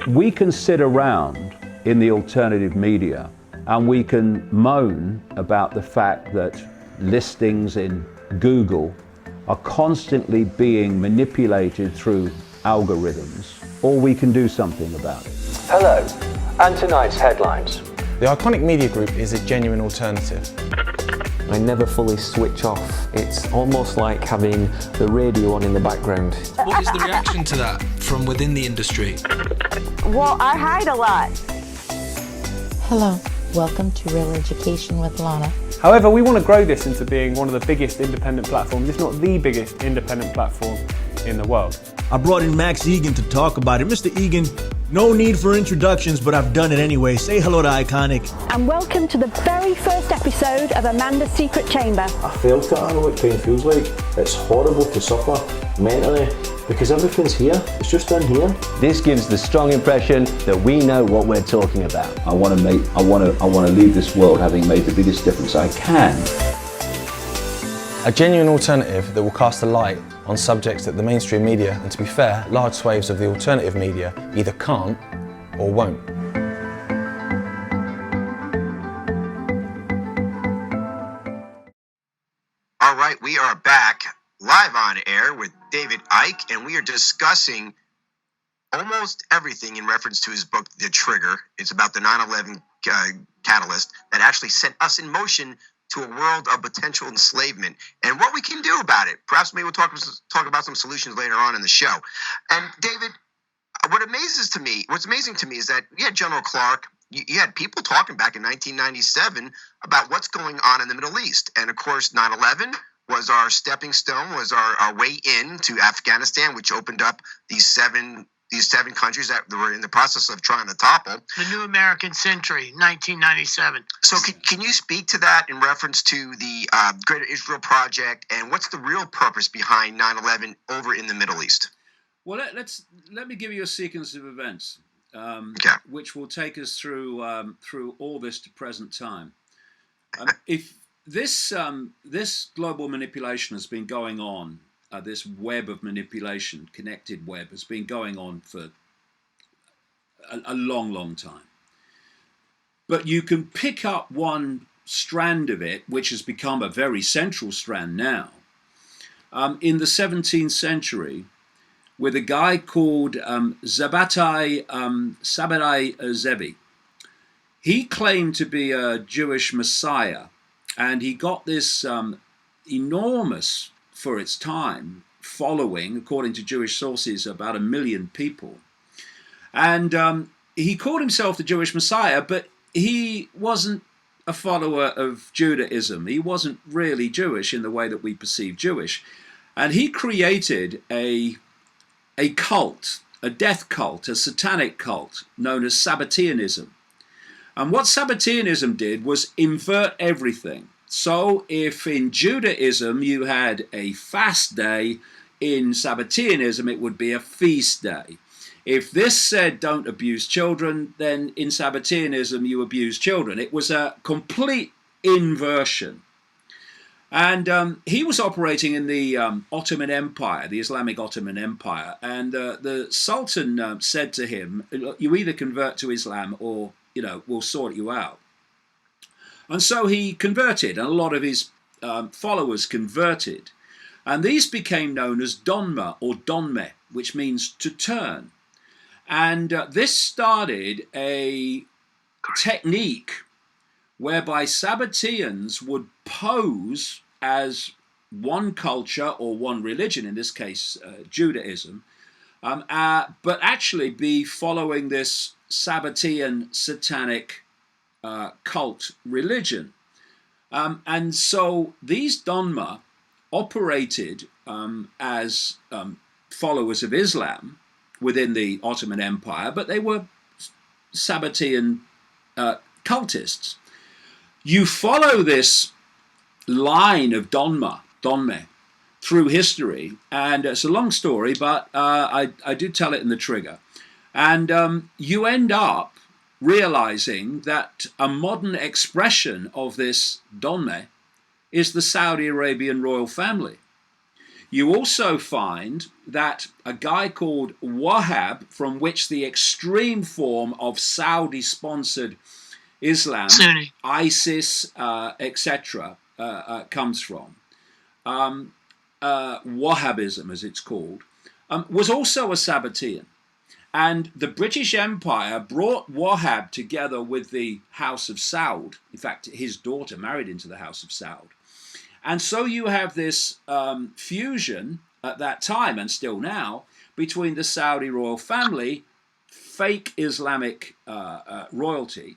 We can sit around in the alternative media and we can moan about the fact that listings in Google are constantly being manipulated through algorithms, or we can do something about it. Hello, and tonight's headlines. The Iconic Media Group is a genuine alternative. I never fully switch off. It's almost like having the radio on in the background. What is the reaction to that from within the industry? Well, I hide a lot. Hello, welcome to Real Education with Lana. However, we want to grow this into being one of the biggest independent platforms, if not the biggest independent platform in the world. I brought in Max Egan to talk about it. Mr. Egan, no need for introductions, but I've done it anyway. Say hello to Iconic. And welcome to the very first episode of Amanda's Secret Chamber. I felt it, I know what pain feels like. It's horrible to suffer mentally because everything's here. It's just in here. This gives the strong impression that we know what we're talking about. I want to leave this world having made the biggest difference I can. A genuine alternative that will cast a light on subjects that the mainstream media, and to be fair, large swathes of the alternative media, either can't or won't. All right, we are back live on air with David Icke, and we are discussing almost everything in reference to his book, The Trigger. It's about the 9/11 catalyst that actually set us in motion to a world of potential enslavement and what we can do about it. Perhaps maybe we'll talk about some solutions later on in the show. And David, what's amazing to me is that you had General Clark, you had people talking back in 1997 about what's going on in the Middle East. And of course, 9/11 was our stepping stone, was our way into Afghanistan, which opened up these seven countries that were in the process of trying to topple. The New American Century, 1997. So can you speak to that in reference to the Greater Israel Project, and what's the real purpose behind 9/11 over in the Middle East? Well, let me give you a sequence of events, which will take us through all this to present time. If this global manipulation has been going on, this web of manipulation, connected web, has been going on for a long, long time. But you can pick up one strand of it, which has become a very central strand now, in the 17th century, with a guy called Sabbatian Zevi. He claimed to be a Jewish messiah, and he got this enormous, for its time, following, according to Jewish sources, about 1 million people. And he called himself the Jewish Messiah, but he wasn't a follower of Judaism. He wasn't really Jewish in the way that we perceive Jewish. And he created a cult, a death cult, a satanic cult, known as Sabbatianism. And what Sabbatianism did was invert everything. So if in Judaism you had a fast day, in Sabbatianism it would be a feast day. If this said don't abuse children, then in Sabbatianism you abuse children. It was a complete inversion. And he was operating in the Ottoman Empire, the Islamic Ottoman Empire. And the Sultan said to him, you either convert to Islam or, we'll sort you out. And so he converted, and a lot of his followers converted. And these became known as Donma or Donme, which means to turn. And this started a technique whereby Sabbatians would pose as one culture or one religion, in this case Judaism, but actually be following this Sabbatian satanic cult religion. And so these Donma operated as followers of Islam within the Ottoman Empire, but they were Sabbatian cultists. You follow this line of Donme through history, and it's a long story, but I do tell it in the trigger. And you end up realizing that a modern expression of this Donme is the Saudi Arabian royal family. You also find that a guy called Wahhab, from which the extreme form of Saudi-sponsored Islam, Sunni, ISIS, etc., comes from, Wahhabism as it's called, was also a Sabbatian. And the British Empire brought Wahhab together with the House of Saud. In fact, his daughter married into the House of Saud. And so you have this fusion at that time, and still now, between the Saudi royal family, fake Islamic royalty,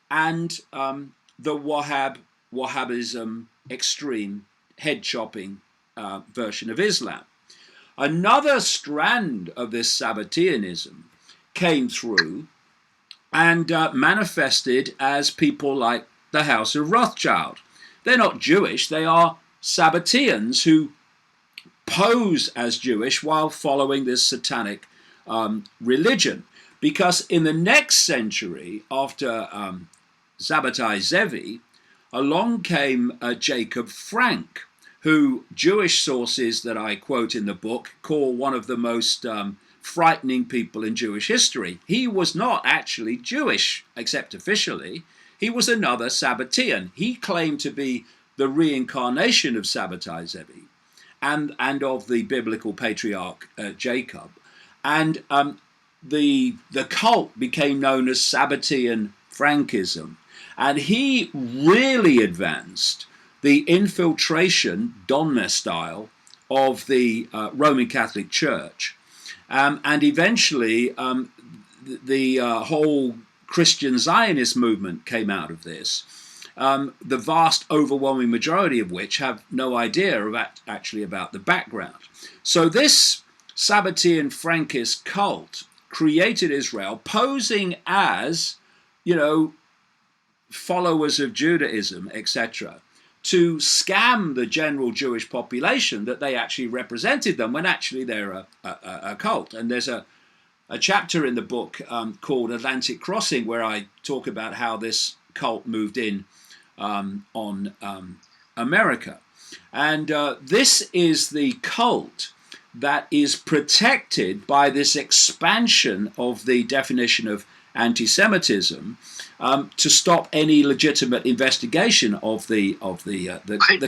and the Wahhabism extreme head-chopping version of Islam. Another strand of this Sabbatianism came through and manifested as people like the House of Rothschild. They're not Jewish, they are Sabbatians who pose as Jewish while following this satanic religion. Because in the next century, after Sabbatai Zevi, along came Jacob Frank, who Jewish sources that I quote in the book call one of the most frightening people in Jewish history. He was not actually Jewish, except officially. He was another Sabbatian. He claimed to be the reincarnation of Sabbatai Zevi and of the biblical patriarch Jacob. And the cult became known as Sabbatian Frankism. And he really advanced the infiltration, Donner style, of the Roman Catholic Church. And eventually the whole Christian Zionist movement came out of this, the vast overwhelming majority of which have no idea actually about the background. So this Sabbatian Frankist cult created Israel, posing as, followers of Judaism, etc., to scam the general Jewish population that they actually represented them, when actually they're a cult. And there's a chapter in the book called Atlantic Crossing, where I talk about how this cult moved in on America. And this is the cult that is protected by this expansion of the definition of anti-Semitism to stop any legitimate investigation of the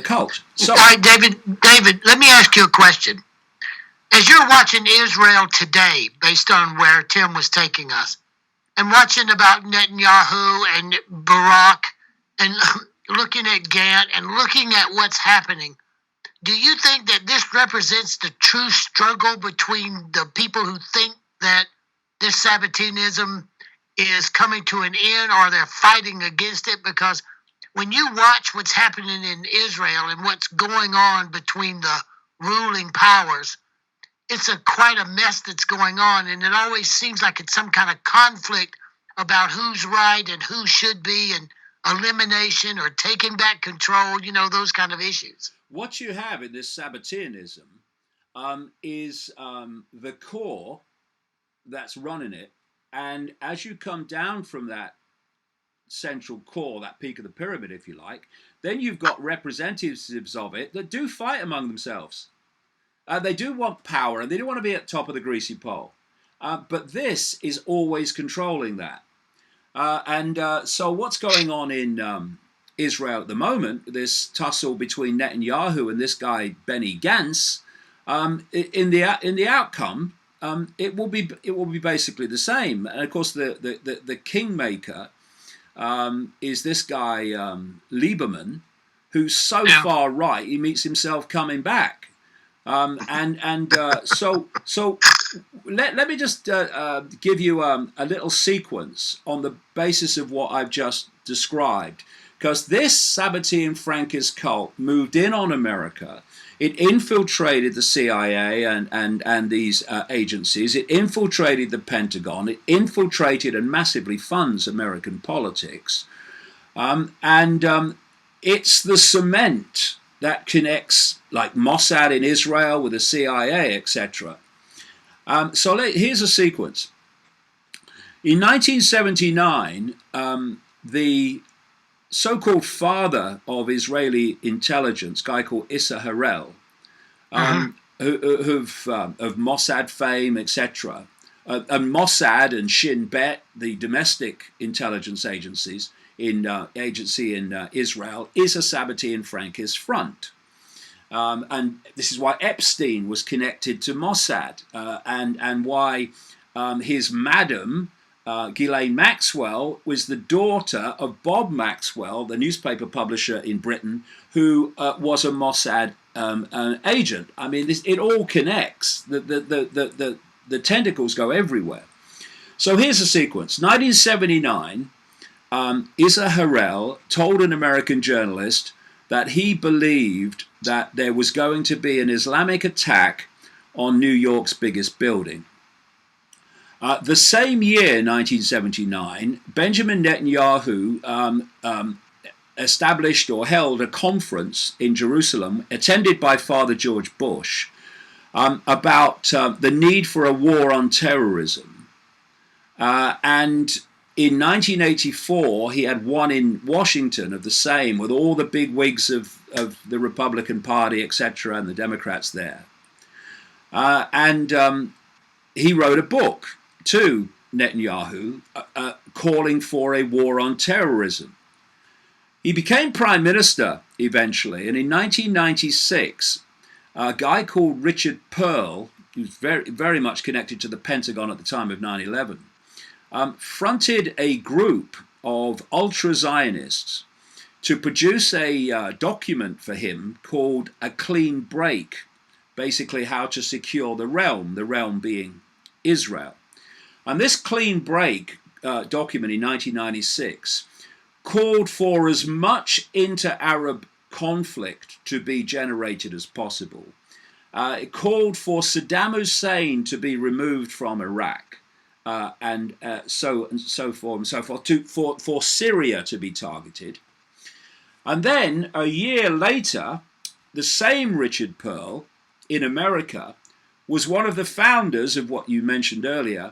cult. So, all right, David, let me ask you a question. As you're watching Israel today, based on where Tim was taking us, and watching about Netanyahu and Barak, and looking at Gant, and looking at what's happening, do you think that this represents the true struggle between the people who think that this Sabbatianism is coming to an end, or they're fighting against it? Because when you watch what's happening in Israel and what's going on between the ruling powers, it's quite a mess that's going on, and it always seems like it's some kind of conflict about who's right and who should be, and elimination or taking back control, those kind of issues. What you have in this Sabbatianism is the core that's running it. And as you come down from that central core, that peak of the pyramid, if you like, then you've got representatives of it that do fight among themselves. They do want power, and they do want to be at the top of the greasy pole. But this is always controlling that. So what's going on in Israel at the moment, this tussle between Netanyahu and this guy Benny Gantz, in the outcome, it will be basically the same. And of course, the kingmaker is this guy Lieberman, who's so far right he meets himself coming back. So let me just give you a little sequence on the basis of what I've just described, because this Sabbatian Frankist cult moved in on America. It infiltrated the CIA and these agencies. It infiltrated the Pentagon. It infiltrated and massively funds American politics. It's the cement that connects, like Mossad in Israel with the CIA, etc. So here's a sequence. In 1979, the so-called father of Israeli intelligence, a guy called Issa Harel, of Mossad fame, etc. And Mossad and Shin Bet, the domestic intelligence agency in Israel, is a Sabbatian Frankist front. And this is why Epstein was connected to Mossad, and why his madam, Ghislaine Maxwell, was the daughter of Bob Maxwell, the newspaper publisher in Britain, who was a Mossad agent. I mean, it all connects. The tentacles go everywhere. So here's the sequence. 1979, Issa Harel told an American journalist that he believed that there was going to be an Islamic attack on New York's biggest building. The same year, 1979, Benjamin Netanyahu established or held a conference in Jerusalem, attended by Father George Bush, about the need for a war on terrorism. And in 1984, he had one in Washington of the same, with all the big wigs of the Republican Party, etc., and the Democrats there. He wrote a book to Netanyahu calling for a war on terrorism. He became prime minister eventually, and in 1996, a guy called Richard Pearl, who's very, very much connected to the Pentagon at the time of 9/11, fronted a group of ultra-Zionists to produce a document for him called A Clean Break, basically how to secure the realm being Israel. And this Clean Break document in 1996 called for as much inter-Arab conflict to be generated as possible. It called for Saddam Hussein to be removed from Iraq, and so forth, for Syria to be targeted. And then a year later, the same Richard Pearl in America was one of the founders of what you mentioned earlier,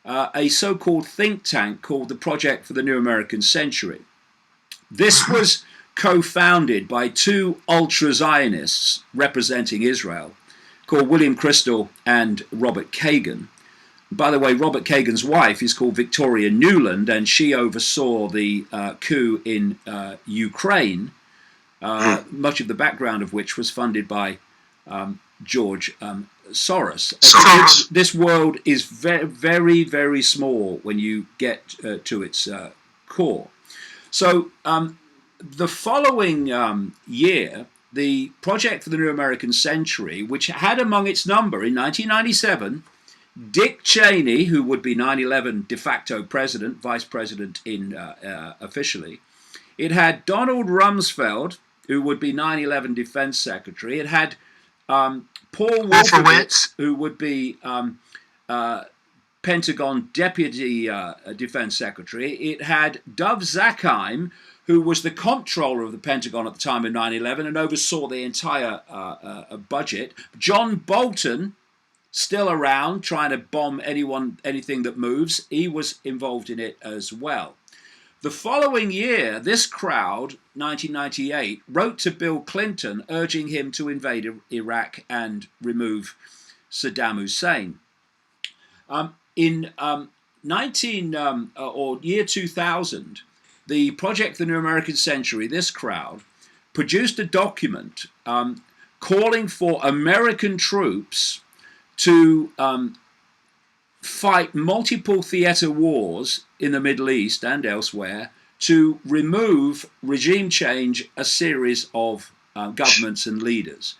a so-called think tank called the Project for the New American Century. This was co-founded by two ultra-Zionists representing Israel, called William Crystal and Robert Kagan. By the way, Robert Kagan's wife is called Victoria Nuland, and she oversaw the coup in Ukraine, much of the background of which was funded by George Soros. This world is very, very, very small when you get to its core. So the following year, the Project for the New American Century, which had among its number in 1997 Dick Cheney, who would be 9/11 de facto president, vice president in officially. It had Donald Rumsfeld, who would be 9/11 defense secretary. It had Paul Wolfowitz, who would be Pentagon deputy defense secretary. It had Dov Zakheim, who was the comptroller of the Pentagon at the time of 9/11 and oversaw the entire budget. John Bolton, still around, trying to bomb anything that moves. He was involved in it as well. The following year, this crowd, 1998, wrote to Bill Clinton urging him to invade Iraq and remove Saddam Hussein. In year 2000, the Project for the New American Century, this crowd, produced a document calling for American troops to fight multiple theater wars in the Middle East and elsewhere to remove regime change a series of governments and leaders.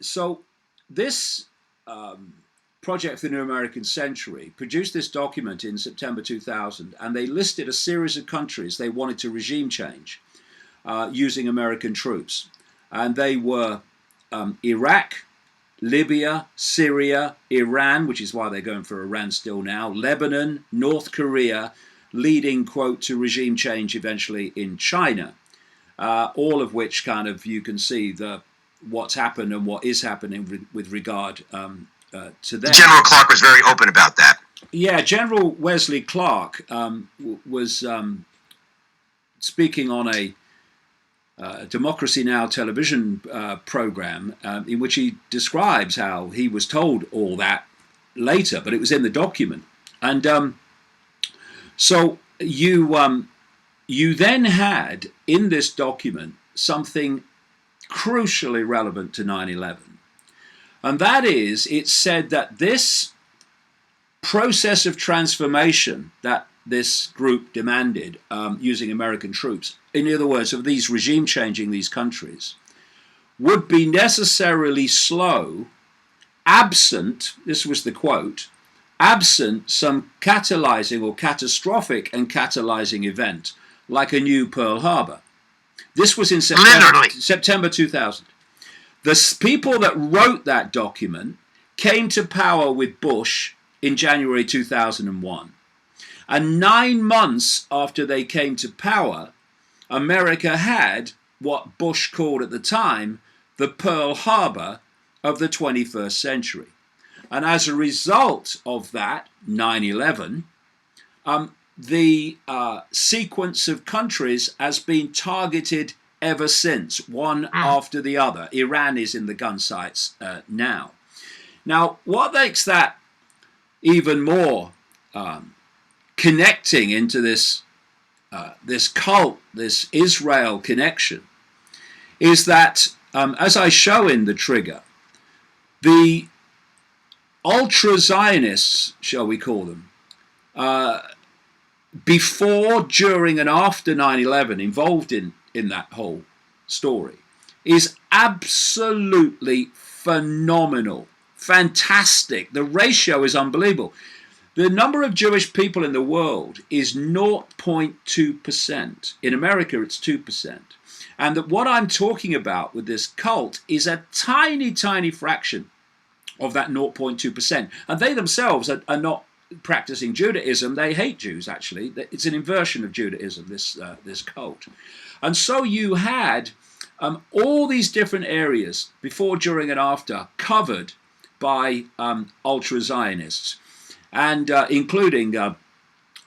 So this Project for the New American Century produced this document in September 2000, and they listed a series of countries they wanted to regime change using American troops. And they were Iraq, Libya, Syria, Iran, which is why they're going for Iran still now, Lebanon, North Korea, leading, quote, to regime change eventually in China, all of which kind of you can see what's happened and what is happening with regard to them. General Clark was very open about that. Yeah, General Wesley Clark was speaking on Democracy Now! Television program in which he describes how he was told all that later, but it was in the document. And so you then had in this document something crucially relevant to 9/11. And that is, it said that this process of transformation that this group demanded using American troops, in other words, of these regime changing these countries, would be necessarily slow, absent, this was the quote, absent some catalyzing or catastrophic and catalyzing event, like a new Pearl Harbor. This was in September 2000. The people that wrote that document came to power with Bush in January 2001. And 9 months after they came to power, America had what Bush called at the time the Pearl Harbor of the 21st century. And as a result of that, 9/11, the sequence of countries has been targeted ever since, one after the other. Iran is in the gun sights now. Now, what makes that even more connecting into this cult, this Israel connection, is that, as I show in the trigger, the ultra-Zionists, shall we call them, before, during, and after 9/11, involved in that whole story, is absolutely phenomenal, fantastic. The ratio is unbelievable. The number of Jewish people in the world is 0.2%. In America, it's 2%. And that what I'm talking about with this cult is a tiny, tiny fraction of that 0.2%. And they themselves are not practicing Judaism. They hate Jews, actually. It's an inversion of Judaism, this cult. And so you had all these different areas, before, during, and after, covered by ultra-Zionists, and including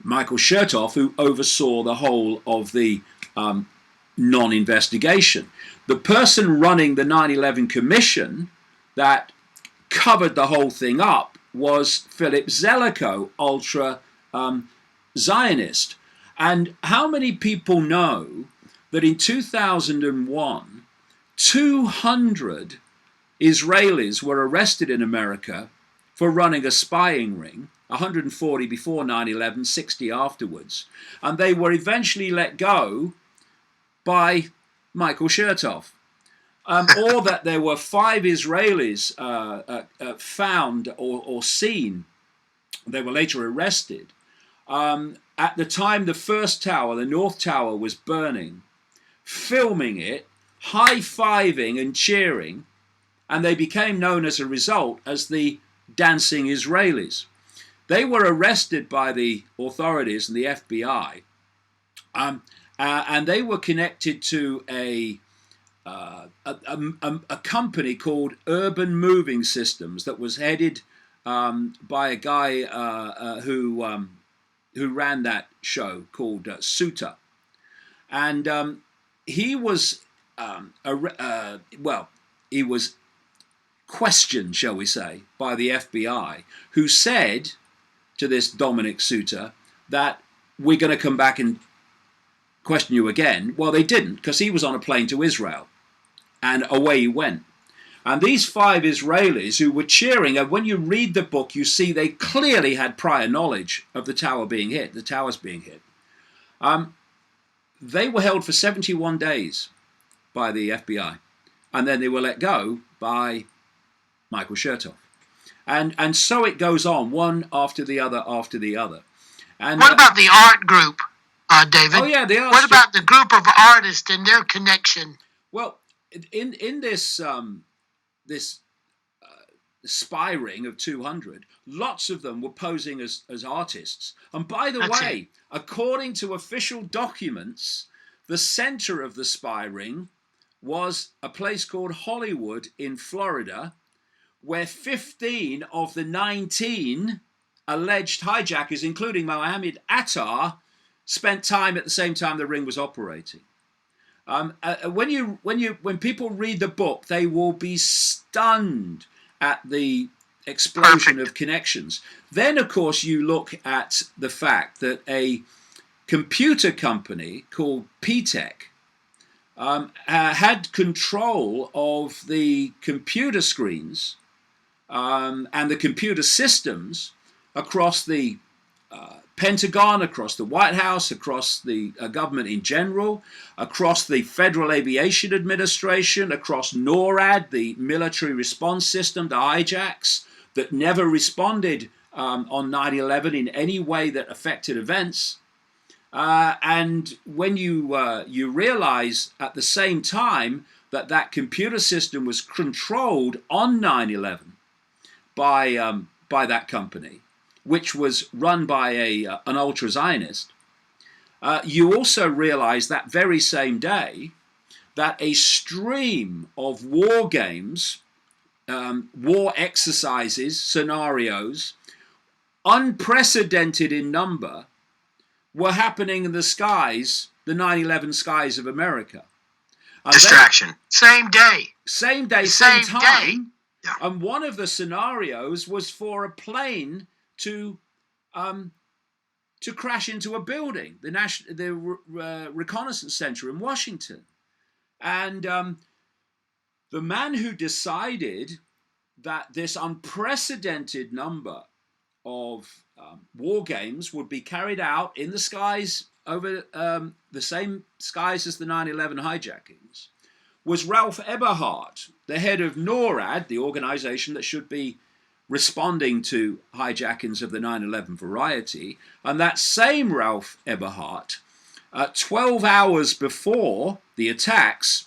Michael Chertoff, who oversaw the whole of the non-investigation. The person running the 9/11 Commission that covered the whole thing up was Philip Zelikow, ultra-Zionist. And how many people know that in 2001, 200 Israelis were arrested in America for running a spying ring, 140 before 9/11, 60 afterwards, and they were eventually let go by Michael Chertoff. Or that there were 5 Israelis found or seen, they were later arrested, at the time the first tower, the North Tower, was burning, filming it, high-fiving and cheering, and they became known as a result as the Dancing Israelis. They were arrested by the authorities and the FBI, and they were connected to a company called Urban Moving Systems that was headed by a guy who ran that show called Suter, and he was he was questioned, shall we say, by the FBI, who said to this Dominic Suter that we're going to come back and question you again. Well, they didn't, because he was on a plane to Israel, and away he went. And these 5 Israelis who were cheering, and when you read the book, you see they clearly had prior knowledge of the tower being hit, the towers being hit. They were held for 71 days by the FBI, and then they were let go by Michael Chertoff. And so it goes on, one after the other after the other. And what about the art group, David? Oh yeah, the art. What about the group of artists and their connection? Well, in this spy ring of 200, lots of them were posing as artists. And by the way, according to official documents, the center of the spy ring was a place called Hollywood in Florida, where 15 of the 19 alleged hijackers, including Mohammed Attar, spent time at the same time the ring was operating. When people read the book, they will be stunned at the explosion of connections. Then, of course, you look at the fact that a computer company called P-Tech had control of the computer screens and the computer systems across the Pentagon, across the White House, across the government in general, across the Federal Aviation Administration, across NORAD, the military response system to hijacks that never responded on 9/11 in any way that affected events. And when you realize at the same time that that computer system was controlled on 9/11 by that company, which was run by an ultra-Zionist, you also realize that very same day that a stream of war games, war exercises, scenarios, unprecedented in number, were happening in the skies, the 9/11 skies of America. Distraction. Same day. Same day, same time. Yeah. And one of the scenarios was for a plane to crash into a building, the reconnaissance center in Washington. And the man who decided that this unprecedented number of war games would be carried out in the skies over the same skies as the 9/11 hijackings was Ralph Eberhart, the head of NORAD, the organization that should be responding to hijackings of the 9/11 variety. And that same Ralph Eberhart, 12 hours before the attacks,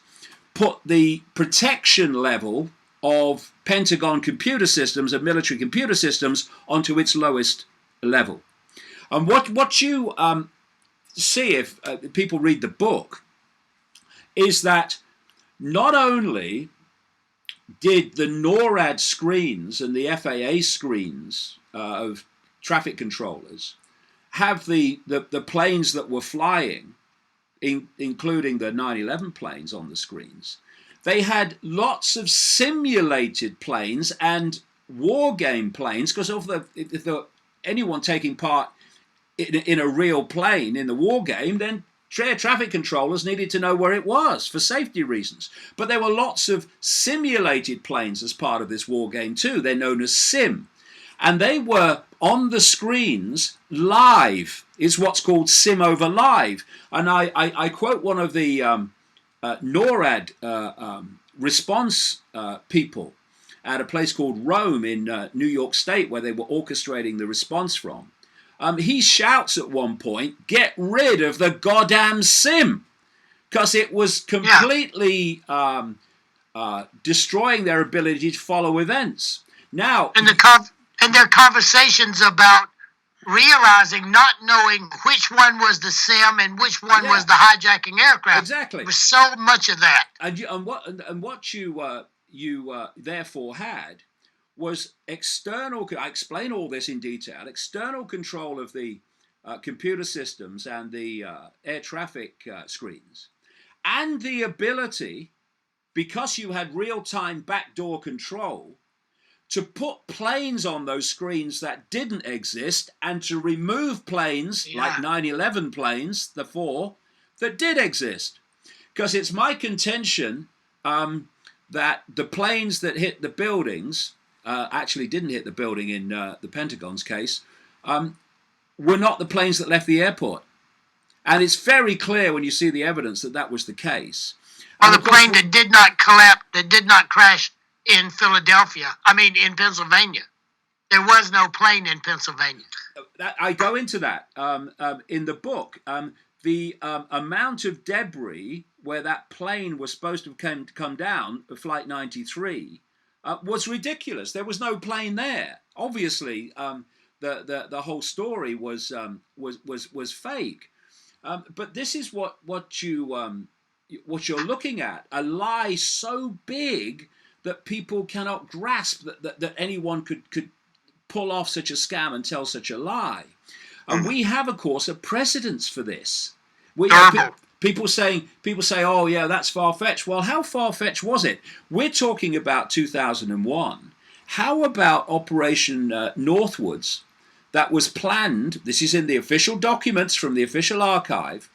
put the protection level of Pentagon computer systems and military computer systems onto its lowest level. And what you see if people read the book is that not only did the NORAD screens and the FAA screens of traffic controllers have the planes that were flying, including the 9/11 planes on the screens, they had lots of simulated planes and war game planes, because if anyone taking part in a real plane in the war game, then air traffic controllers needed to know where it was for safety reasons. But there were lots of simulated planes as part of this war game too. They're known as sim. And they were on the screens live. It's what's called sim over live. And I quote one of the NORAD response people at a place called Rome in New York State, where they were orchestrating the response from. He shouts at one point, "Get rid of the goddamn sim," because it was completely destroying their ability to follow events. Now, and their conversations about realizing, not knowing which one was the sim and which one was the hijacking aircraft. Exactly, there was so much of that. And what you therefore had was external. I explain all this in detail. External control of the computer systems and the air traffic screens, and the ability, because you had real-time backdoor control, to put planes on those screens that didn't exist, and to remove planes like 9/11 planes, the 4 that did exist. Because it's my contention that the planes that hit the buildings actually didn't hit the building in the Pentagon's case, were not the planes that left the airport. And it's very clear when you see the evidence that that was the case. Or the plane that did not collapse, that did not crash in Philadelphia. I mean, in Pennsylvania. There was no plane in Pennsylvania. I go into that in the book. The amount of debris where that plane was supposed to come down, Flight 93, was ridiculous. There was no plane there. Obviously, the whole story was fake. But this is what you're looking at: a lie so big that people cannot grasp that anyone could pull off such a scam and tell such a lie. And we have, of course, a precedence for this. People say, oh yeah, that's far-fetched. Well, how far-fetched was it? We're talking about 2001. How about Operation Northwoods that was planned, this is in the official documents from the official archive,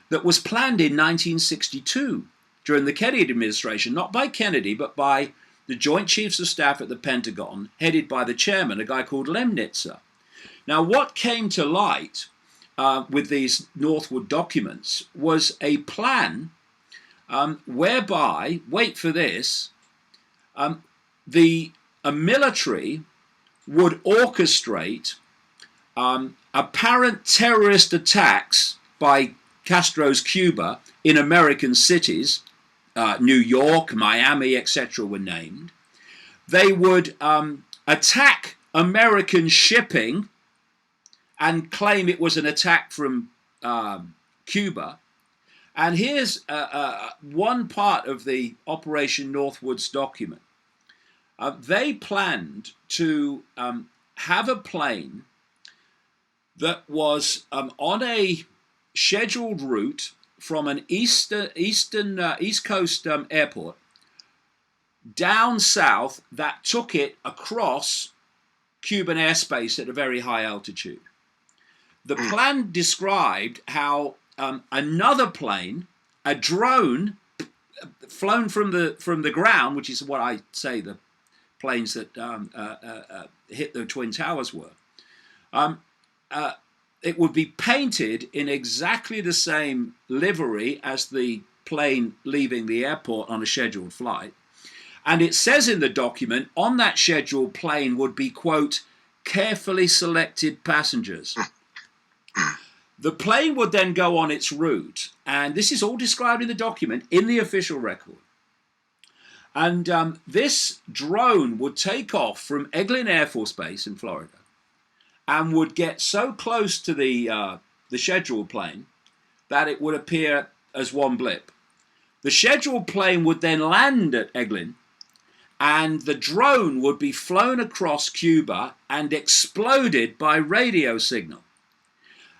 that was planned in 1962 during the Kennedy administration, not by Kennedy, but by the Joint Chiefs of Staff at the Pentagon, headed by the chairman, a guy called Lemnitzer. Now, what came to light with these Northwood documents was a plan whereby, wait for this, a military would orchestrate apparent terrorist attacks by Castro's Cuba in American cities, New York, Miami, etc. were named. They would attack American shipping and claim it was an attack from Cuba. And here's one part of the Operation Northwoods document. They planned to have a plane that was on a scheduled route from an East Coast airport down south that took it across Cuban airspace at a very high altitude. The plan described how another plane, a drone, flown from the ground, which is what I say the planes that hit the Twin Towers were, it would be painted in exactly the same livery as the plane leaving the airport on a scheduled flight. And it says in the document, on that scheduled plane would be, quote, carefully selected passengers. The plane would then go on its route, and this is all described in the document, in the official record. And this drone would take off from Eglin Air Force Base in Florida and would get so close to the scheduled plane that it would appear as one blip. The scheduled plane would then land at Eglin, and the drone would be flown across Cuba and exploded by radio signal.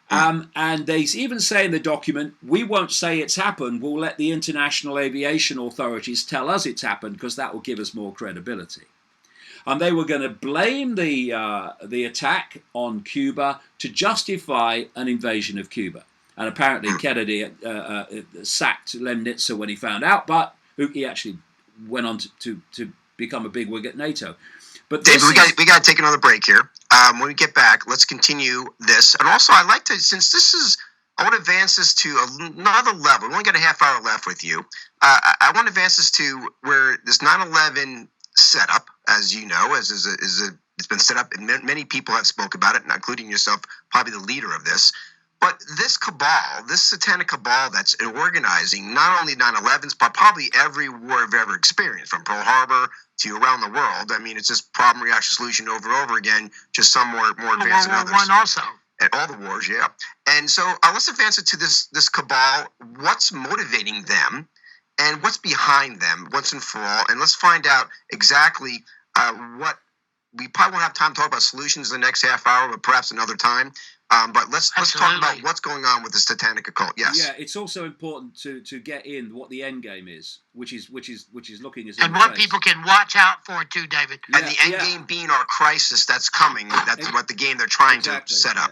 And they even say in the document, we won't say it's happened, we'll let the international aviation authorities tell us it's happened because that will give us more credibility. And they were going to blame the attack on Cuba to justify an invasion of Cuba. And apparently Kennedy sacked Lemnitzer when he found out, but he actually went on to become a bigwig at NATO. But David, we got to take another break here. When we get back, let's continue this. And also, I'd like to, since this is, I want to advance this to another level. We only got a half hour left with you. I want to advance this to where this 9/11 setup, as you know, it's been set up, and many people have spoke about it, including yourself, probably the leader of this. But this cabal, this satanic cabal that's organizing not only 9/11s, but probably every war I've ever experienced, from Pearl Harbor to around the world. I mean, it's just problem, reaction, solution over and over again, just some more advanced than others. One also. At all the wars, yeah. And so let's advance it to this cabal. What's motivating them, and what's behind them, once and for all. And let's find out exactly what. We probably won't have time to talk about solutions in the next half hour, but perhaps another time. But let's talk about what's going on with the satanic occult. Yes. Yeah, it's also important to get in what the end game is, which is looking as and what people can watch out for too, David. And the end game being our crisis that's coming. That's what the game they're trying to set up.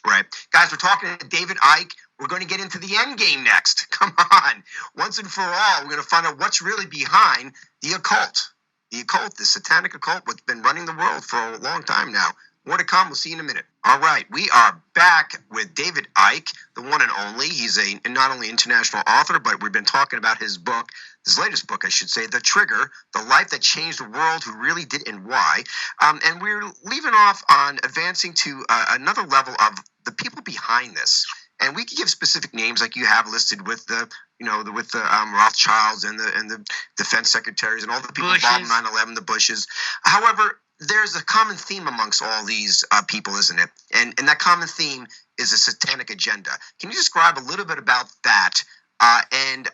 Right, guys, we're talking to David Icke. We're going to get into the end game next. Come on, once and for all, we're going to find out what's really behind the occult. The occult, the satanic occult, what's been running the world for a long time now. More to come. We'll see you in a minute. All right. We are back with David Icke, the one and only. He's a not only international author, but we've been talking about his book, his latest book, I should say, The Trigger, The Life That Changed the World, Who Really Did and Why. And we're leaving off on advancing to another level of the people behind this. And we could give specific names like you have listed with the Rothschilds and the defense secretaries and all the people involved in 9/11, the Bushes. However, there's a common theme amongst all these people, isn't it? And that common theme is a satanic agenda. Can you describe a little bit about that and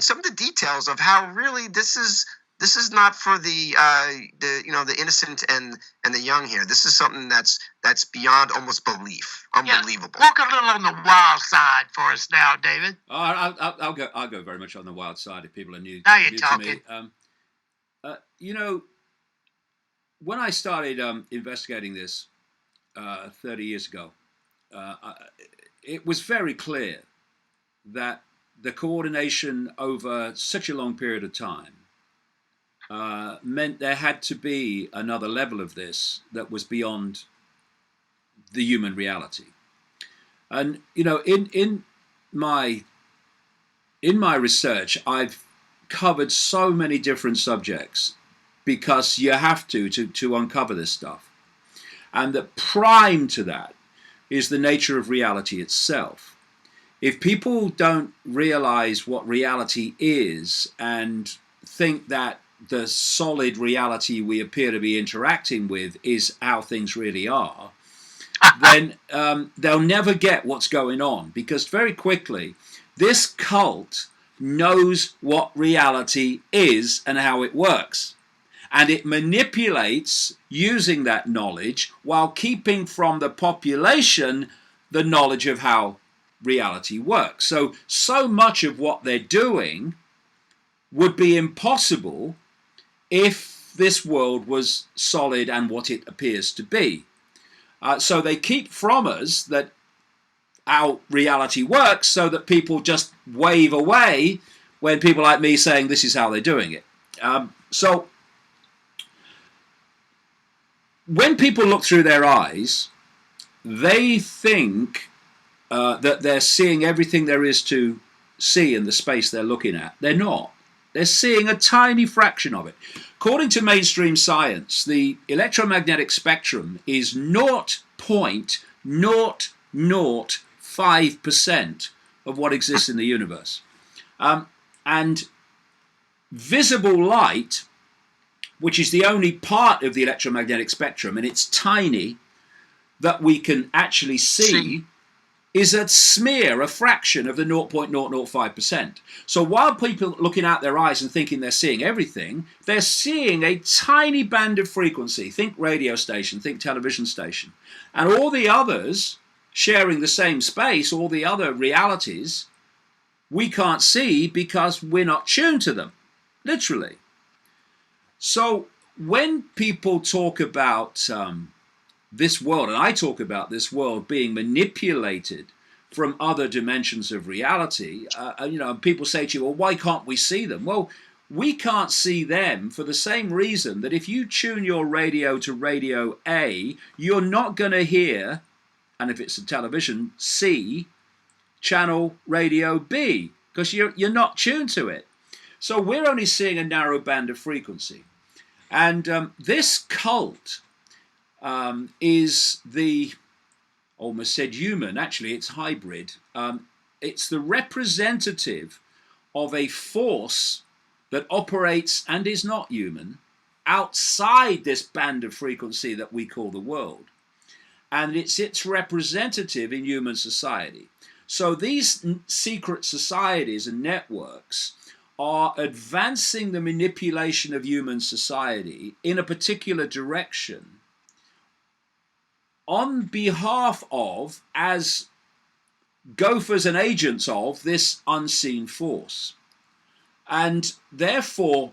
some of the details of how really this is not for the innocent and the young here. This is something that's beyond almost belief. unbelievable. Yeah, walk a little on the wild side for us now, David. I'll go very much on the wild side if people are new, Now you're new talking. to me. You know, when I started investigating this 30 years ago, it was very clear that the coordination over such a long period of time meant there had to be another level of this that was beyond the human reality. And you know, in my research, I've covered so many different subjects because you have to uncover this stuff. And the prime to that is the nature of reality itself. If people don't realize what reality is and think that the solid reality we appear to be interacting with is how things really are, then they'll never get what's going on, because very quickly this cult knows what reality is and how it works. And it manipulates using that knowledge while keeping from the population the knowledge of how reality works. So much of what they're doing would be impossible if this world was solid and what it appears to be. So they keep from us that how reality works so that people just wave away when people like me saying this is how they're doing it. So when people look through their eyes, they think that they're seeing everything there is to see in the space they're looking at. They're not. They're seeing a tiny fraction of it. According to mainstream science, the electromagnetic spectrum is 0.005% of what exists in the universe. And visible light, which is the only part of the electromagnetic spectrum, and it's tiny, that we can actually see, is a smear, a fraction of the 0.005%. So while people are looking out their eyes and thinking they're seeing everything, they're seeing a tiny band of frequency. Think radio station, think television station. And all the others sharing the same space, all the other realities, we can't see because we're not tuned to them, literally. So when people talk about this world, and I talk about this world being manipulated from other dimensions of reality, you know, people say to you, well, why can't we see them? Well, we can't see them for the same reason that if you tune your radio to radio A, you're not going to hear, and if it's a television, see channel radio B, because you're not tuned to it. So we're only seeing a narrow band of frequency. And this cult is the, almost said human, actually it's hybrid. It's the representative of a force that operates and is not human outside this band of frequency that we call the world. And it's its representative in human society. So these secret societies and networks are advancing the manipulation of human society in a particular direction on behalf of, as gophers and agents of, this unseen force. And therefore,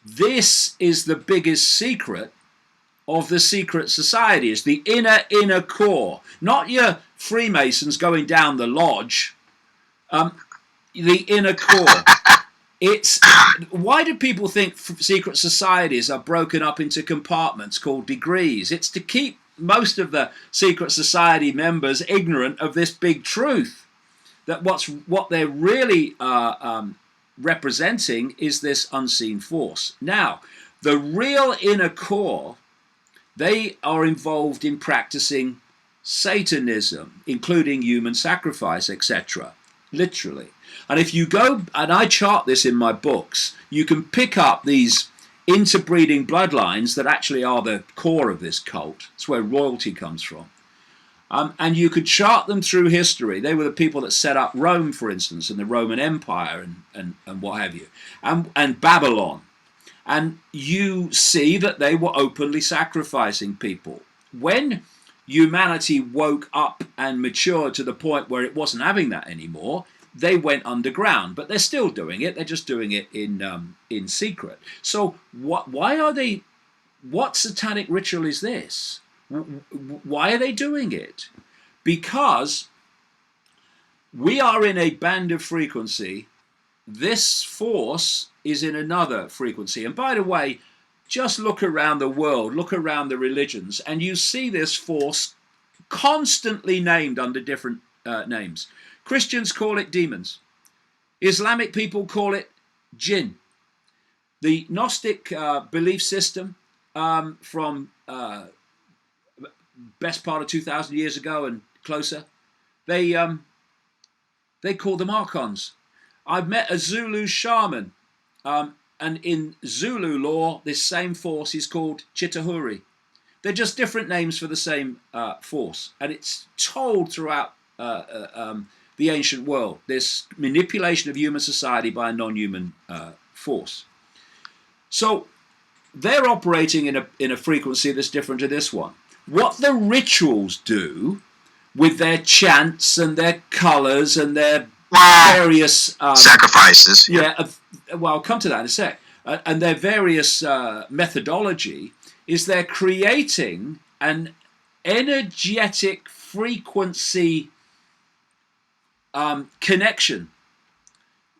this is the biggest secret of the secret societies, the inner core. Not your Freemasons going down the lodge, the inner core. It's why do people think secret societies are broken up into compartments called degrees? It's to keep most of the secret society members ignorant of this big truth, that what they're really representing is this unseen force. Now, the real inner core, they are involved in practicing Satanism, including human sacrifice, etc. Literally. And if you go, and I chart this in my books, you can pick up these interbreeding bloodlines that actually are the core of this cult. It's where royalty comes from. And you could chart them through history. They were the people that set up Rome, for instance, and the Roman Empire and what have you, and Babylon. And you see that they were openly sacrificing people. When humanity woke up and matured to the point where it wasn't having that anymore, they went underground. But they're still doing it. They're just doing it in secret. So why are they? What satanic ritual is this? Why are they doing it? Because we are in a band of frequency. This force is in another frequency. And by the way, just look around the world, look around the religions, and you see this force constantly named under different names. Christians call it demons. Islamic people call it jinn. The Gnostic belief system from best part of 2,000 years ago and closer, they call them archons. I've met a Zulu shaman, and in Zulu lore, this same force is called Chitahuri. They're just different names for the same force, and it's told throughout the ancient world, this manipulation of human society by a non-human force. So they're operating in a frequency that's different to this one. What the rituals do with their chants and their colours and their various sacrifices. Yeah, well, I'll come to that in a sec. And their various methodology is they're creating an energetic frequency connection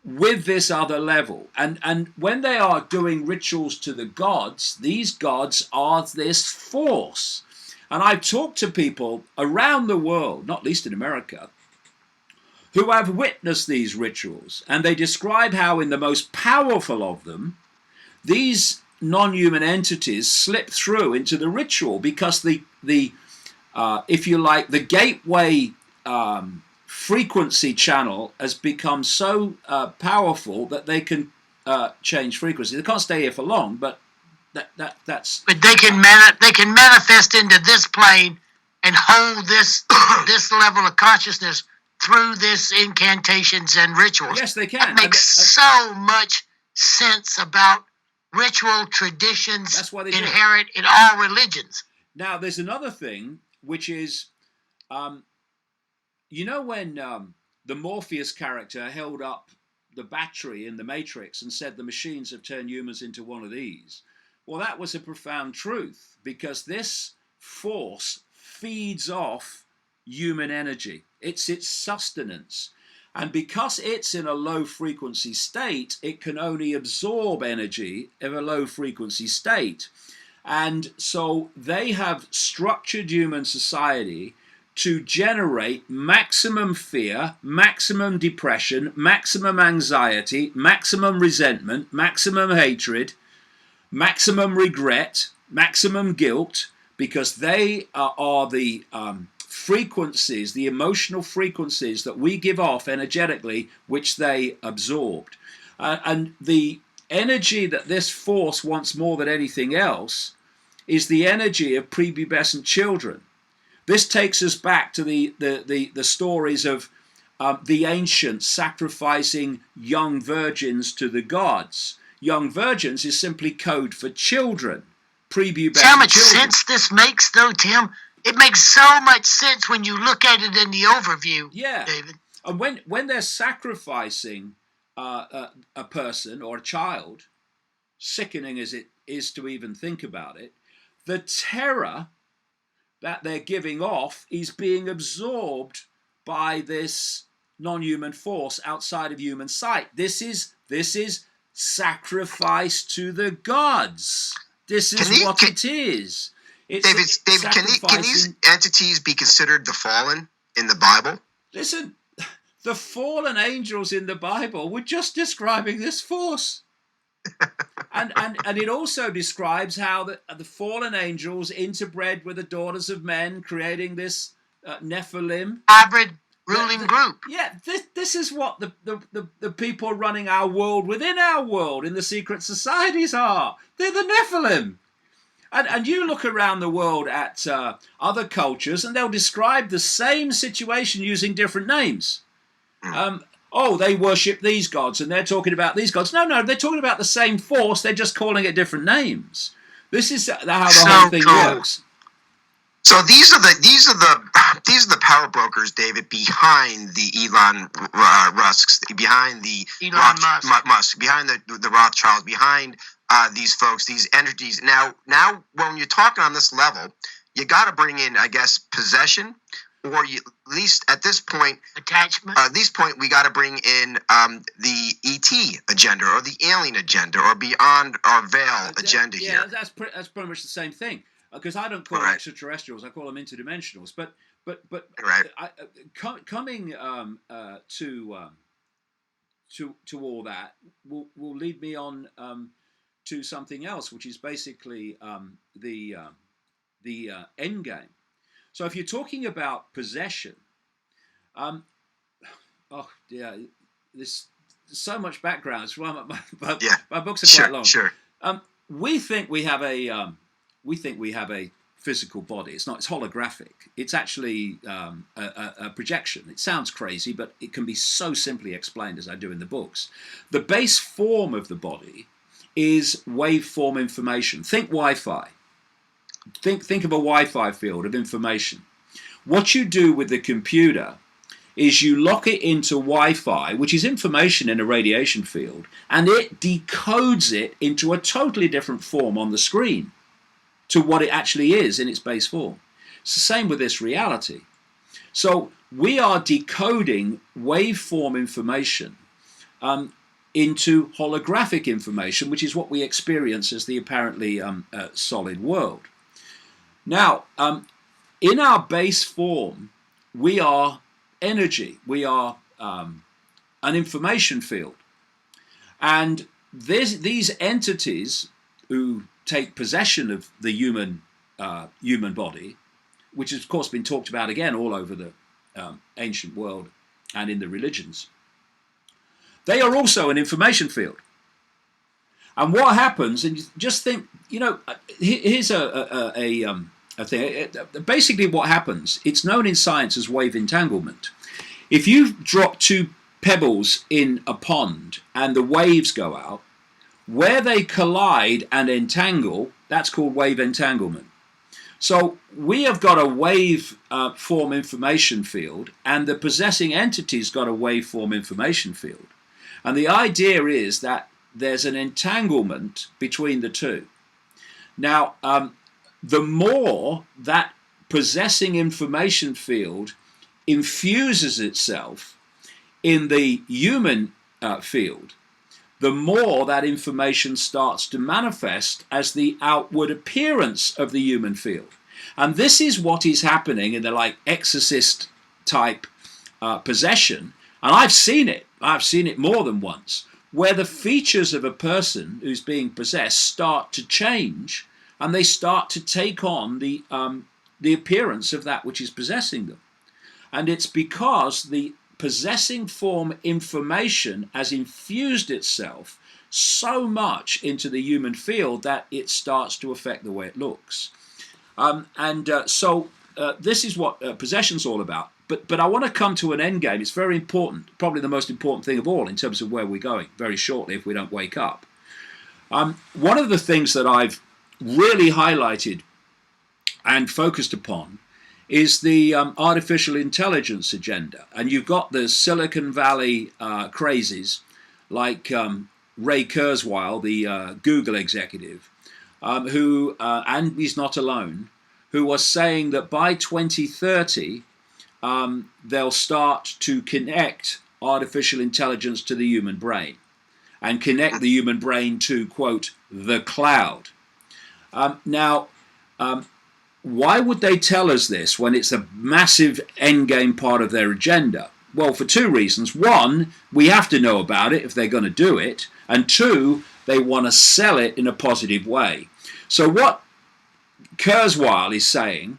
with this other level. And when they are doing rituals to the gods, these gods are this force. And I've talked to people around the world, not least in America, who have witnessed these rituals, and they describe how in the most powerful of them, these non-human entities slip through into the ritual because the if you like, the gateway frequency channel has become so powerful that they can change frequency. They can't stay here for long, but that's. But they can manifest into this plane and hold this this level of consciousness through this incantations and rituals. Yes, they can. That makes so much sense about ritual traditions inherent in all religions. Now, there's another thing, which is, you know when the Morpheus character held up the battery in the Matrix and said the machines have turned humans into one of these? Well, that was a profound truth, because this force feeds off human energy. It's its sustenance. And because it's in a low frequency state, it can only absorb energy of a low frequency state. And so they have structured human society to generate maximum fear, maximum depression, maximum anxiety, maximum resentment, maximum hatred, maximum regret, maximum guilt, because they are the frequencies, the emotional frequencies that we give off energetically, which they absorbed. And the energy that this force wants more than anything else is the energy of prepubescent children. This takes us back to the stories of the ancients sacrificing young virgins to the gods. Young virgins is simply code for children, prepubescent See how much children. sense this makes, though, Tim? It makes so much sense when you look at it in the overview, Yeah. David. And when they're sacrificing a person or a child, sickening as it is to even think about it, the terror that they're giving off is being absorbed by this non-human force outside of human sight. This is sacrifice to the gods. This is what it is. It's David, can these entities be considered the fallen in the Bible? Listen, the fallen angels in the Bible were just describing this force. and it also describes how the fallen angels interbred with the daughters of men, creating this Nephilim. Hybrid ruling group. Yeah, this is what the people running our world within our world in the secret societies are. They're the Nephilim. And you look around the world at other cultures, and they'll describe the same situation using different names. They worship these gods, and they're talking about these gods. No, they're talking about the same force. They're just calling it different names. This is how the whole thing works. So these are the power brokers, David, behind the Elon Musks, behind the Musk, behind the Rothschilds, behind these folks, these entities. Now, when you're talking on this level, you got to bring in, I guess, possession, or at least at this point, attachment. At this point, we got to bring in the ET agenda or the alien agenda or beyond our veil agenda here. Yeah, that's pretty much the same thing. Because I don't call them extraterrestrials, I call them interdimensionals. But coming to all that will lead me on to something else, which is basically the end game. So if you're talking about possession, there's so much background. It's why my books are quite long. Sure. We think we have a physical body. It's not. It's holographic. It's actually a projection. It sounds crazy, but it can be so simply explained as I do in the books. The base form of the body is waveform information. Think Wi-Fi. Think of a Wi-Fi field of information. What you do with the computer is you lock it into Wi-Fi, which is information in a radiation field, and it decodes it into a totally different form on the screen to what it actually is in its base form. It's the same with this reality. So we are decoding waveform information into holographic information, which is what we experience as the apparently solid world. Now, in our base form, we are energy. We are an information field. And these entities who take possession of the human body, which has of course been talked about again all over the ancient world and in the religions, they are also an information field. And what happens, and you just think, here's a thing. Basically what happens, it's known in science as wave entanglement. If you drop two pebbles in a pond and the waves go out, where they collide and entangle, that's called wave entanglement. So we have got a wave form information field, and the possessing entity's got a waveform information field. And the idea is that there's an entanglement between the two. Now, the more that possessing information field infuses itself in the human field, the more that information starts to manifest as the outward appearance of the human field. And this is what is happening in the exorcist type possession. And I've seen it more than once, where the features of a person who's being possessed start to change, and they start to take on the appearance of that which is possessing them. And it's because the possessing form information has infused itself so much into the human field that it starts to affect the way it looks. So this is what possession's all about. But I want to come to an end game. It's very important, probably the most important thing of all in terms of where we're going very shortly if we don't wake up. One of the things that I've really highlighted and focused upon is the artificial intelligence agenda. And you've got the Silicon Valley crazies like Ray Kurzweil, the Google executive, who, and he's not alone, who was saying that by 2030, they'll start to connect artificial intelligence to the human brain and connect the human brain to, quote, the cloud. Why would they tell us this when it's a massive endgame part of their agenda? Well, for two reasons. One, we have to know about it if they're going to do it. And two, they want to sell it in a positive way. So what Kurzweil is saying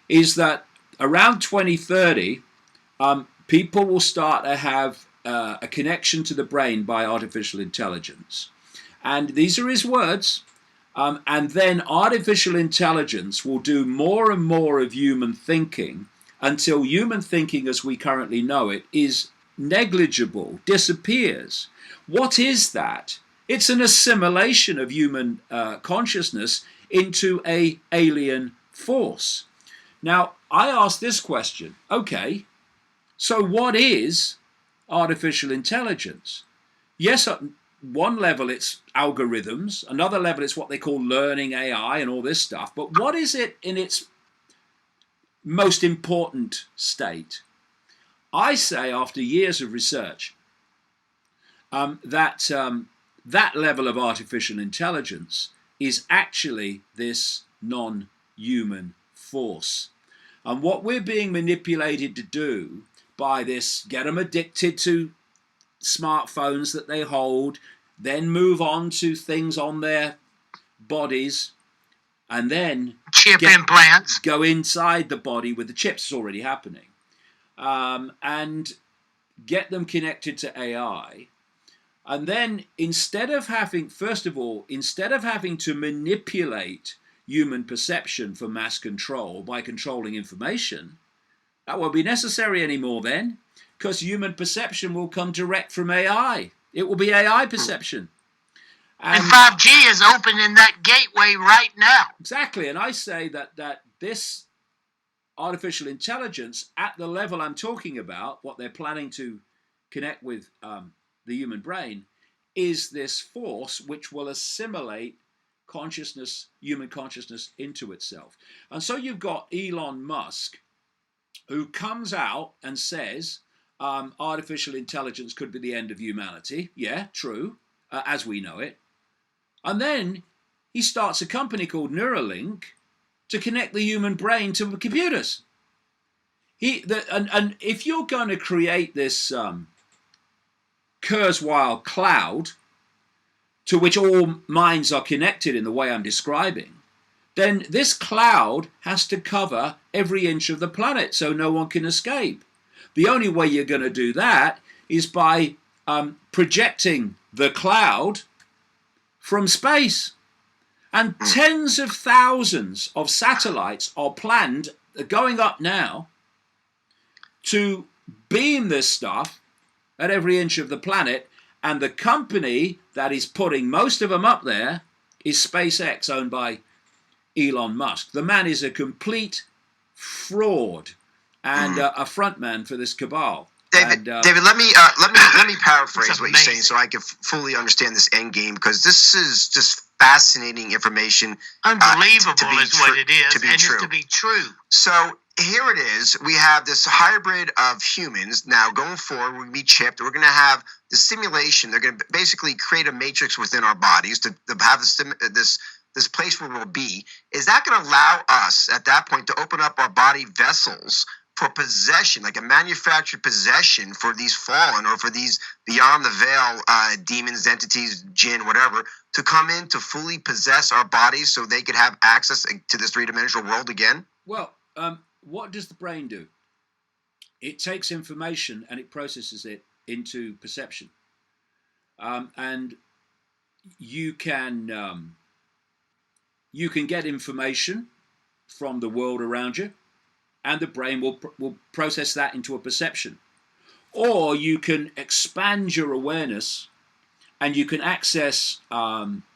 is that around 2030, people will start to have a connection to the brain by artificial intelligence. And these are his words. And then artificial intelligence will do more and more of human thinking until human thinking as we currently know it is negligible, disappears. What is that? It's an assimilation of human consciousness into an alien force. Now, I asked this question. Okay, so what is artificial intelligence? Yes, at one level it's algorithms, another level it's what they call learning AI and all this stuff, but what is it in its most important state? I say, after years of research, that level of artificial intelligence is actually this non-human force. And what we're being manipulated to do by this, get them addicted to smartphones that they hold, then move on to things on their bodies, and then chip implants, go inside the body with the chips. It's already happening, and get them connected to AI. And then instead of having to manipulate human perception for mass control by controlling information, that won't be necessary anymore then, because human perception will come direct from AI. It will be AI perception. And 5G is opening that gateway right now. Exactly. And I say that this artificial intelligence, at the level I'm talking about, what they're planning to connect with the human brain, is this force which will assimilate consciousness, human consciousness, into itself. And so you've got Elon Musk, who comes out and says artificial intelligence could be the end of humanity. Yeah, true, as we know it. And then he starts a company called to connect the human brain to computers. And if you're going to create this Kurzweil cloud to which all minds are connected in the way I'm describing, then this cloud has to cover every inch of the planet so no one can escape. The only way you're going to do that is by projecting the cloud from space. And tens of thousands of satellites are planned, going up now, to beam this stuff at every inch of the planet. And the company that is putting most of them up there is SpaceX, owned by Elon Musk. The man is a complete fraud and a frontman for this cabal. David, let me paraphrase what you're saying so I can fully understand this end game, because this is just fascinating information. Unbelievable is what it is, and it's to be true. So here it is. We have this hybrid of humans now going forward. We're going to be chipped. We're going to have the simulation. They're going to basically create a matrix within our bodies to have this place where we'll be. Is that going to allow us at that point to open up our body vessels for possession, like a manufactured possession for these fallen or for these beyond the veil demons, entities, jinn, whatever, to come in to fully possess our bodies so they could have access to this three-dimensional world again? Well, what does the brain do? It takes information and it processes it into perception. And you can get information from the world around you, and the brain will process that into a perception. Or you can expand your awareness and you can access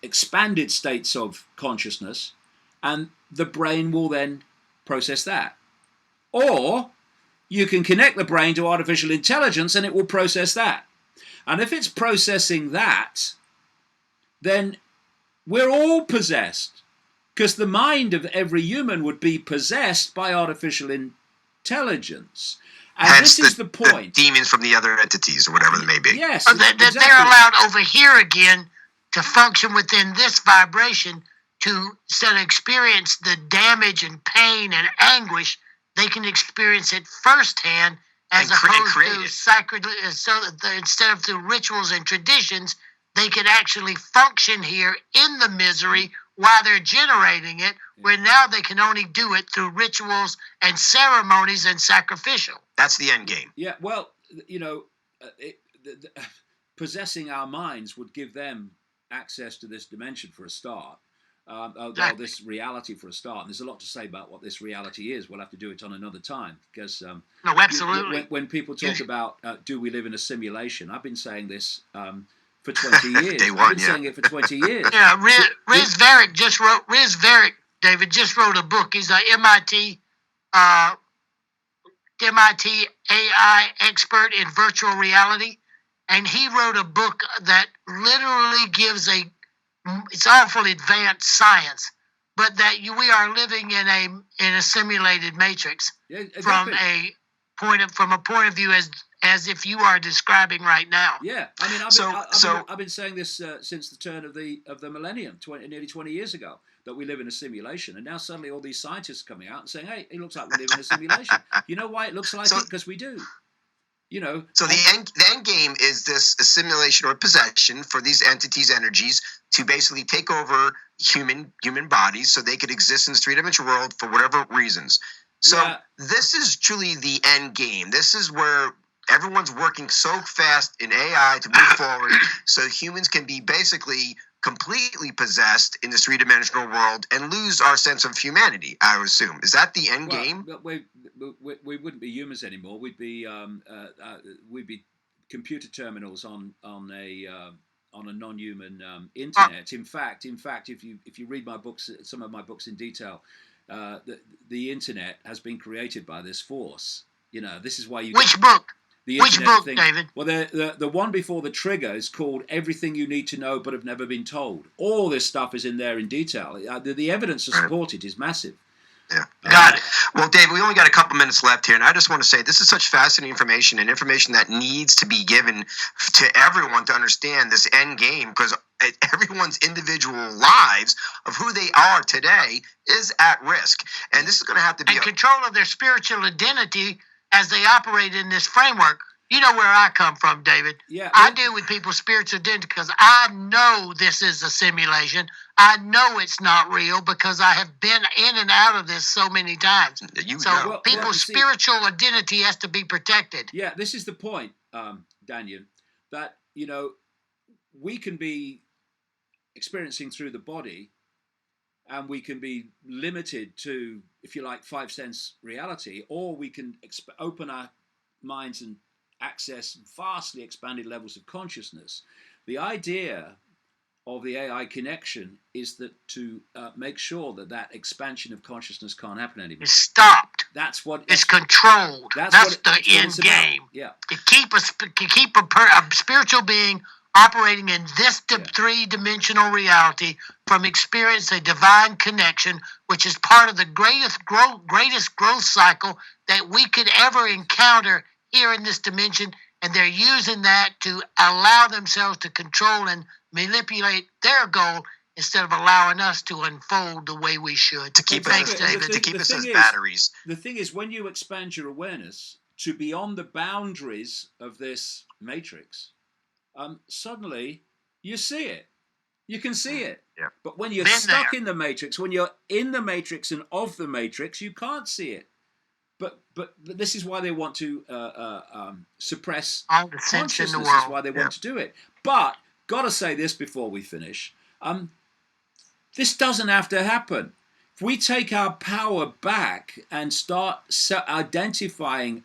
expanded states of consciousness, and the brain will then process that. Or you can connect the brain to artificial intelligence and it will process that. And if it's processing that, then we're all possessed, because the mind of every human would be possessed by artificial intelligence. And hence this is the point. The demons from the other entities or whatever they may be. Yes. Exactly. They're allowed over here again to function within this vibration to, instead of experience the damage and pain and anguish, they can experience it firsthand as opposed to sacred. So instead of through rituals and traditions, they can actually function here in the misery while they're generating it, where now they can only do it through rituals and ceremonies and sacrificial. That's the end game. Yeah, well, possessing our minds would give them access to this dimension for a start. This reality for a start. And there's a lot to say about what this reality is. We'll have to do it on another time, because no, absolutely. When people talk about do we live in a simulation, I've been saying this for 20 years. I've been saying it for 20 years. Yeah, Riz Varick, David, just wrote a book. He's an MIT MIT AI expert in virtual reality, and he wrote a book that literally gives it's awful advanced science, but that we are living in a simulated matrix from a point of view as if you are describing right now. Yeah, I mean, I've been saying this since the turn of the millennium, nearly 20 years ago, that we live in a simulation, and now suddenly all these scientists are coming out and saying, "Hey, it looks like we live in a simulation." You know why it looks like it? Because we do. You know. So the end game is this assimilation or possession for these entities' energies to basically take over human bodies, so they could exist in this three-dimensional world for whatever reasons. So this is truly the end game. This is where everyone's working so fast in AI to move forward, so humans can be basically completely possessed in this three-dimensional world and lose our sense of humanity, I would assume. Is that the end game? We wouldn't be humans anymore. We'd be computer terminals on a non-human internet. In fact, if you read my books, some of my books in detail, the internet has been created by this force. You know, this is why you. Which book? Which book, thing. David? Well, the one before the trigger is called "Everything You Need to Know But Have Never Been Told." All this stuff is in there in detail. The evidence to support it is massive. Yeah, got it. Well, Dave, we only got a couple minutes left here, and I just want to say this is such fascinating information, and information that needs to be given to everyone to understand this end game, because everyone's individual lives of who they are today is at risk, and this is going to have to be control of their spiritual identity as they operate in this framework. You know where I come from, David. Yeah, I deal with people's spiritual identity because I know this is a simulation. I know it's not real because I have been in and out of this so many times. People's spiritual identity has to be protected. Yeah, this is the point, Daniel, that, you know, we can be experiencing through the body, and we can be limited to, if you like, 5 sense reality, or we can open our minds and access vastly expanded levels of consciousness. The idea of the AI connection is that to make sure that expansion of consciousness can't happen anymore. It's stopped. It's controlled. That's the end game. Yeah. To keep a spiritual being operating in this three-dimensional reality from experience a divine connection, which is part of the greatest growth cycle that we could ever encounter here in this dimension, and they're using that to allow themselves to control and manipulate their goal instead of allowing us to unfold the way we should. To keep us as batteries. The thing is, when you expand your awareness to beyond the boundaries of this matrix, suddenly you see it. You can see it. Yeah. But when you're stuck in the matrix, when you're in the matrix and of the matrix, you can't see it. But this is why they want to suppress all the sense in the world. This is why they want to do it. But gotta say this before we finish: this doesn't have to happen. If we take our power back and start self-identifying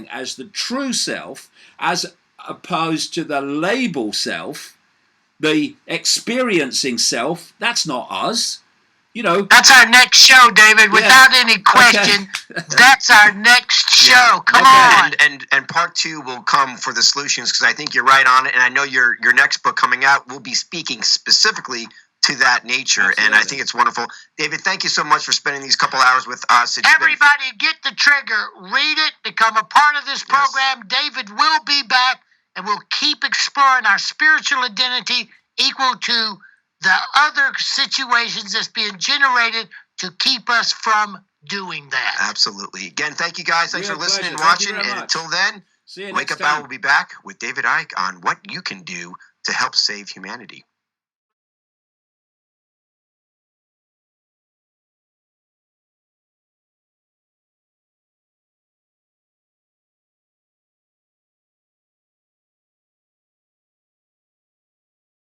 as the true self, as opposed to the label self, the experiencing self, that's not us. You know, that's our next show, David. Without any question, that's our next show. Come on. And part 2 will come for the solutions, because I think you're right on it. And I know your next book coming out will be speaking specifically to that nature. Absolutely. And I think it's wonderful. David, thank you so much for spending these couple hours with us. Everybody get the trigger. Read it. Become a part of this program. Yes. David will be back, and we'll keep exploring our spiritual identity equal to the other situations that's being generated to keep us from doing that. Absolutely. Again, thank you guys. Thanks for listening and watching. And until then, Wake Up Hour will be back with David Icke on what you can do to help save humanity.